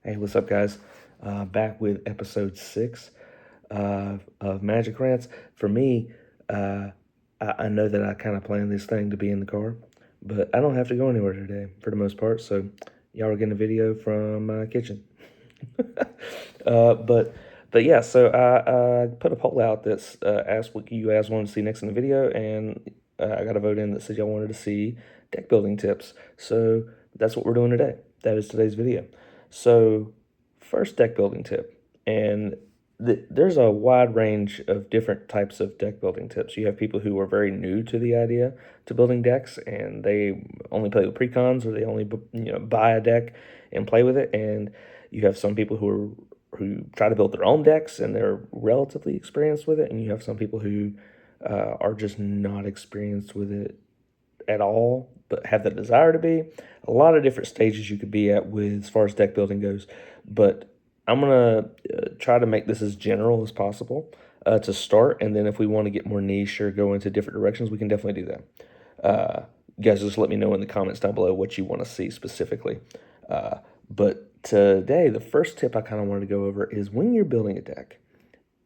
Hey, what's up, guys? Back with episode 6 of Magic Rants. For me, I know that I kind of planned this thing to be in the car, but I don't have to go anywhere today for the most part. So, y'all are getting a video from my kitchen. uh, but but yeah, so I put a poll out that's asked what you guys wanted to see next in the video, and I got a vote in that said y'all wanted to see deck building tips. So that's what we're doing today. That is today's video. So first deck building tip, and there's a wide range of different types of deck building tips. You have people who are very new to the idea to building decks, and they only play with precons, or they only buy a deck and play with it. And you have some people who try to build their own decks, and they're relatively experienced with it. And you have some people who are just not experienced with it at all, but have the desire to be. A lot of different stages you could be at with as far as deck building goes, but I'm gonna try to make this as general as possible to start, and then if we want to get more niche or go into different directions, we can definitely do that. You guys just let me know in the comments down below what you want to see specifically. But today, the first tip I kind of wanted to go over is when you're building a deck,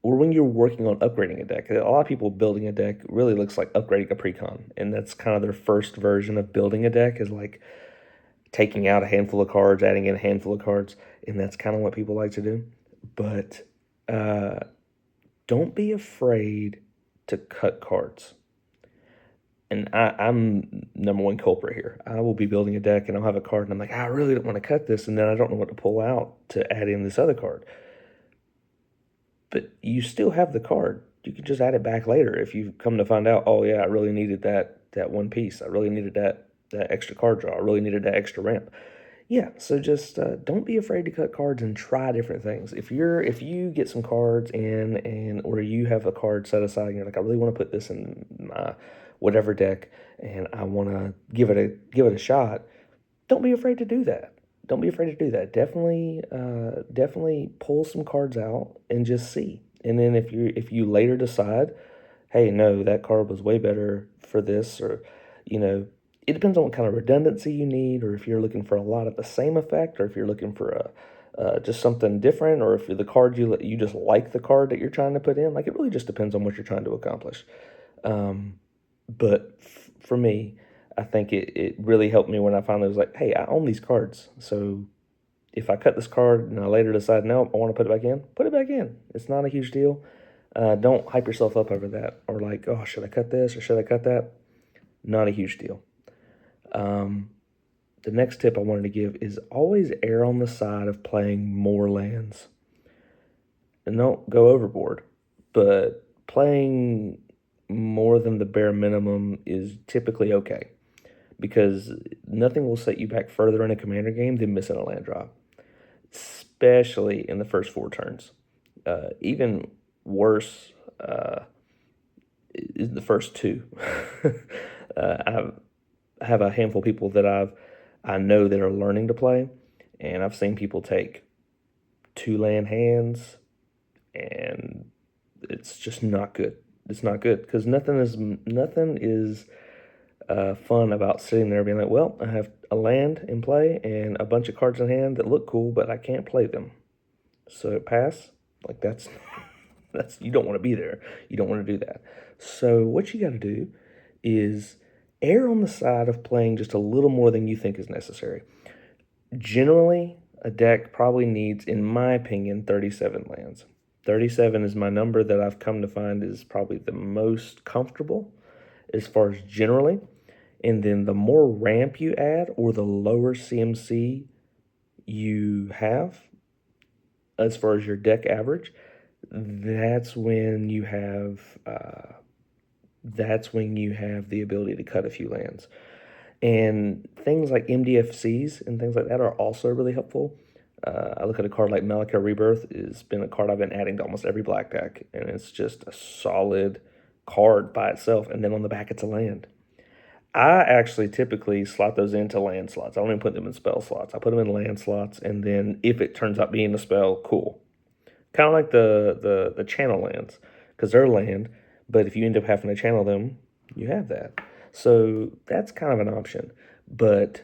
or when you're working on upgrading a deck. A lot of people building a deck really looks like upgrading a precon, and that's kind of their first version of building a deck, is like taking out a handful of cards, adding in a handful of cards, and that's kind of what people like to do. But don't be afraid to cut cards. And I'm number one culprit here. I will be building a deck and I'll have a card and I'm like, I really don't want to cut this, and then I don't know what to pull out to add in this other card. But you still have the card. You can just add it back later if you come to find out, oh yeah, I really needed that one piece. I really needed that extra card draw. I really needed that extra ramp. Yeah, so just don't be afraid to cut cards and try different things. If you get some cards in, and or you have a card set aside and you're like, I really want to put this in my whatever deck and I want to give it a shot, don't be afraid to do that. Don't be afraid to do that. Definitely pull some cards out and just see. And then if you later decide, hey, no, that card was way better for this, or it depends on what kind of redundancy you need, or if you're looking for a lot of the same effect, or if you're looking for just something different, or if the card you just like the card that you're trying to put in. Like, it really just depends on what you're trying to accomplish. But for me, I think it really helped me when I finally was like, hey, I own these cards. So if I cut this card and I later decide, no, I want to put it back in, put it back in. It's not a huge deal. Don't hype yourself up over that, or like, oh, should I cut this or should I cut that? Not a huge deal. The next tip I wanted to give is always err on the side of playing more lands. And don't go overboard, but playing more than the bare minimum is typically okay, because nothing will set you back further in a commander game than missing a land drop, especially in the first 4 turns. Even worse is the first 2. I have a handful of people that I know that are learning to play, and I've seen people take 2 land hands, and it's just not good. It's not good, because nothing is fun about sitting there being like, well, I have a land in play and a bunch of cards in hand that look cool, but I can't play them. So pass. Like, that's you don't want to be there. You don't want to do that. So what you got to do is err on the side of playing just a little more than you think is necessary. Generally, a deck probably needs, in my opinion, 37 lands. 37 is my number that I've come to find is probably the most comfortable as far as generally. And then the more ramp you add, or the lower CMC you have as far as your deck average, that's when you have the ability to cut a few lands. And things like MDFCs and things like that are also really helpful. I look at a card like Malika Rebirth. It's been a card I've been adding to almost every black deck, and it's just a solid card by itself. And then on the back, it's a land. I actually typically slot those into land slots. I don't even put them in spell slots. I put them in land slots, and then if it turns out being a spell, cool. Kind of like the channel lands, because they're land, but if you end up having to channel them, you have that. So that's kind of an option. But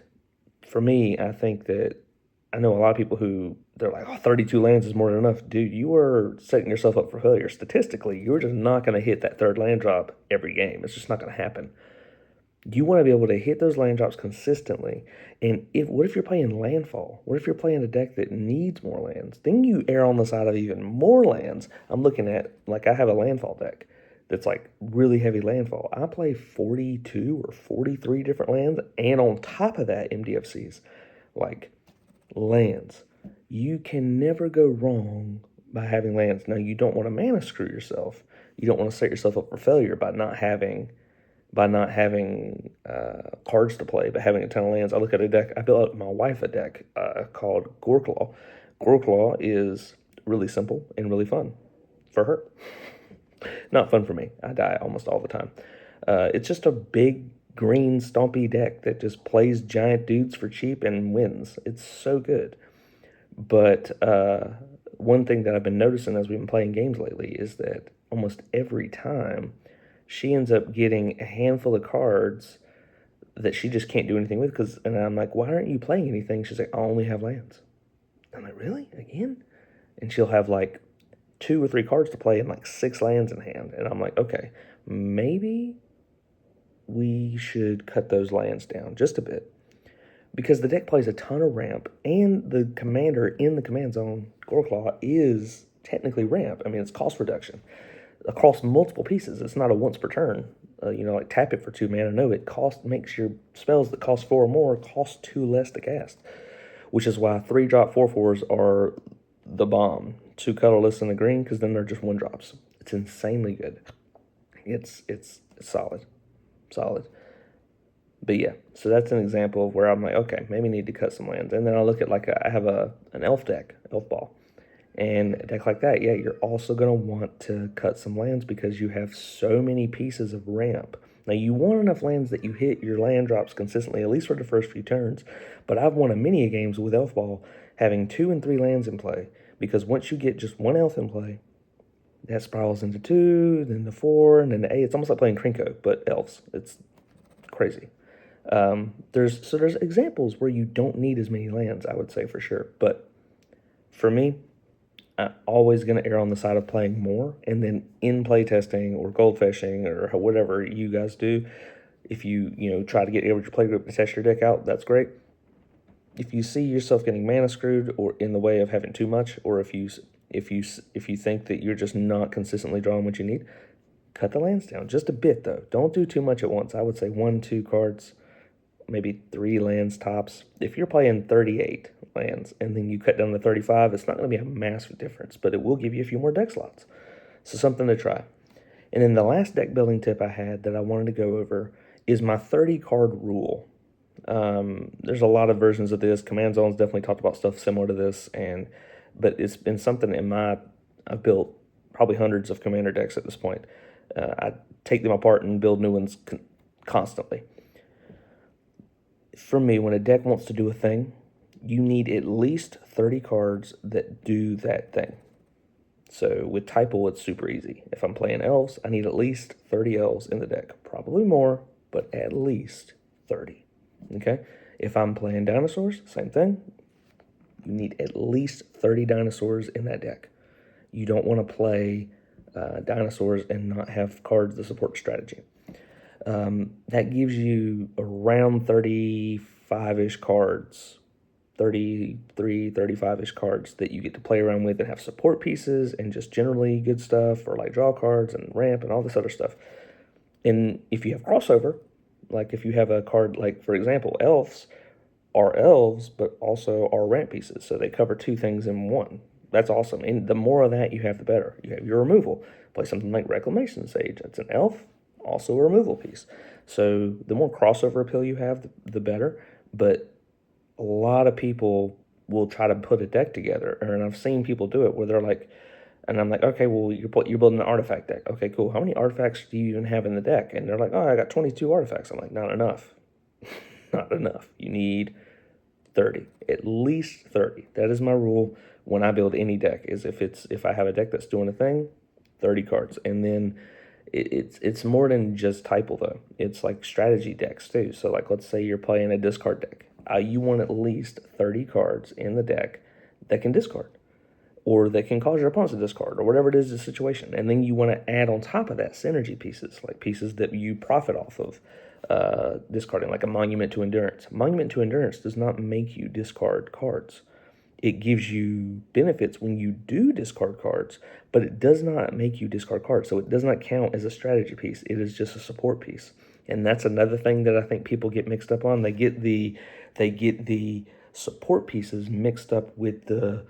for me, I think that I know a lot of people who they're like, oh, 32 lands is more than enough. Dude, you are setting yourself up for failure. Statistically, you're just not going to hit that third land drop every game. It's just not going to happen. You want to be able to hit those land drops consistently. And what if you're playing landfall? What if you're playing a deck that needs more lands? Then you err on the side of even more lands. I'm looking at, like, I have a landfall deck that's like really heavy landfall. I play 42 or 43 different lands, and on top of that, MDFCs. Like, lands. You can never go wrong by having lands. Now, you don't want to mana screw yourself. You don't want to set yourself up for failure by not having cards to play, but having a ton of lands. I look at a deck. I built my wife a deck called Goreclaw. Goreclaw is really simple and really fun for her. Not fun for me. I die almost all the time. It's just a big green stompy deck that just plays giant dudes for cheap and wins. It's so good. But one thing that I've been noticing as we've been playing games lately is that almost every time she ends up getting a handful of cards that she just can't do anything with. And I'm like, why aren't you playing anything? She's like, I only have lands. I'm like, really? Again? And she'll have like 2 or 3 cards to play and like 6 lands in hand. And I'm like, okay, maybe we should cut those lands down just a bit. Because the deck plays a ton of ramp, and the commander in the command zone, Goreclaw, is technically ramp. I mean, it's cost reduction across multiple pieces. It's not a once per turn. Like tap it for 2 mana. No, it makes your spells that cost 4 or more cost 2 less to cast, which is why 3-drop 4/4s are the bomb. 2 colorless in the green, because then they're just 1-drops. It's insanely good. It's solid. But yeah, so that's an example of where I'm like, okay, maybe need to cut some lands. And then I look at I have an elf deck, elf ball. And a deck like that, yeah, you're also going to want to cut some lands because you have so many pieces of ramp. Now, you want enough lands that you hit your land drops consistently, at least for the first few turns. But I've won a many games with elf ball having 2 and 3 lands in play, because once you get just 1 elf in play, that spirals into 2, then to 4, and then to 8. It's almost like playing Krinko, but elves. It's crazy. There's examples where you don't need as many lands, I would say, for sure. But for me, I'm always going to err on the side of playing more, and then in play testing or goldfishing or whatever you guys do, if you try to get your play group to test your deck out, that's great. If you see yourself getting mana screwed or in the way of having too much, or if you think that you're just not consistently drawing what you need, cut the lands down just a bit though. Don't do too much at once. I would say 1-2 cards, maybe 3 lands tops. If you're playing 38 lands and then you cut down to 35, it's not going to be a massive difference, but it will give you a few more deck slots. So something to try. And then the last deck building tip I had that I wanted to go over is my 30 card rule. There's a lot of versions of this. Command Zone's definitely talked about stuff similar to this, but it's been something I've built probably hundreds of commander decks at this point. I take them apart and build new ones constantly. For me, when a deck wants to do a thing, you need at least 30 cards that do that thing. So with Typal, it's super easy. If I'm playing elves, I need at least 30 elves in the deck. Probably more, but at least 30. Okay? If I'm playing dinosaurs, same thing. You need at least 30 dinosaurs in that deck. You don't want to play dinosaurs and not have cards that support strategy. That gives you around 35-ish cards, 33, 35-ish cards that you get to play around with and have support pieces and just generally good stuff, or like draw cards and ramp and all this other stuff. And if you have crossover, like if you have a card, like for example, elves are elves, but also are ramp pieces. So they cover 2 things in one. That's awesome. And the more of that you have, the better. You have your removal. Play something like Reclamation Sage. That's an elf, also a removal piece. So the more crossover appeal you have, the better. But a lot of people will try to put a deck together, and I've seen people do it where they're like, and I'm like, okay, well, you're building an artifact deck. Okay, cool. How many artifacts do you even have in the deck? And they're like, oh, I got 22 artifacts. I'm like, not enough. Not enough. You need 30, at least 30. That is my rule when I build any deck, is if I have a deck that's doing a thing, 30 cards. And then it's more than just Typal though. It's like strategy decks too. So like, let's say you're playing a discard deck. You want at least 30 cards in the deck that can discard, or that can cause your opponents to discard, or whatever it is the situation. And then you want to add on top of that synergy pieces, like pieces that you profit off of discarding, like a Monument to Endurance. Monument to Endurance does not make you discard cards. It gives you benefits when you do discard cards, but it does not make you discard cards. So it does not count as a strategy piece. It is just a support piece. And that's another thing that I think people get mixed up on. They get the support pieces mixed up with the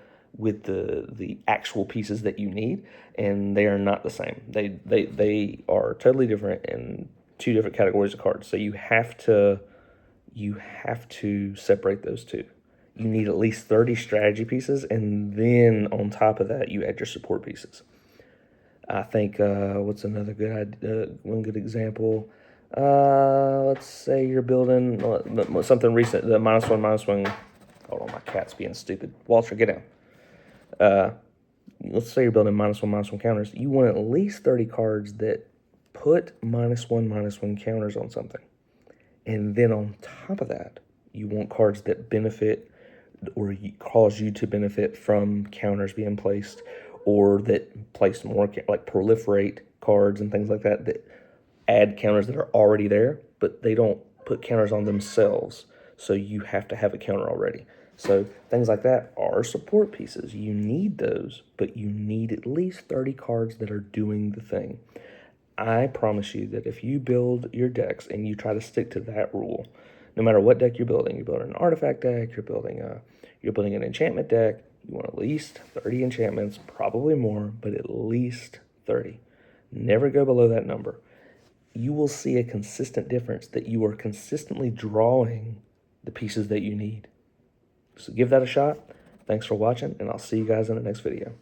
actual pieces that you need, and they are not the same. They are totally different in two different categories of cards. So you have to separate those two. You need at least 30 strategy pieces, and then on top of that, you add your support pieces. I think, what's another one good example? Let's say you're building something recent, the -1/-1. Hold on, my cat's being stupid. Walter, get down. Let's say you're building -1/-1 counters. You want at least 30 cards that put -1/-1 counters on something. And then on top of that, you want cards that benefit or cause you to benefit from counters being placed, or that place more, like proliferate cards and things like that, that add counters that are already there, but they don't put counters on themselves. So you have to have a counter already. So things like that are support pieces. You need those, but you need at least 30 cards that are doing the thing. I promise you that if you build your decks and you try to stick to that rule, no matter what deck you're building an artifact deck, you're building an enchantment deck, you want at least 30 enchantments, probably more, but at least 30. Never go below that number. You will see a consistent difference, that you are consistently drawing the pieces that you need. So give that a shot. Thanks for watching, and I'll see you guys in the next video.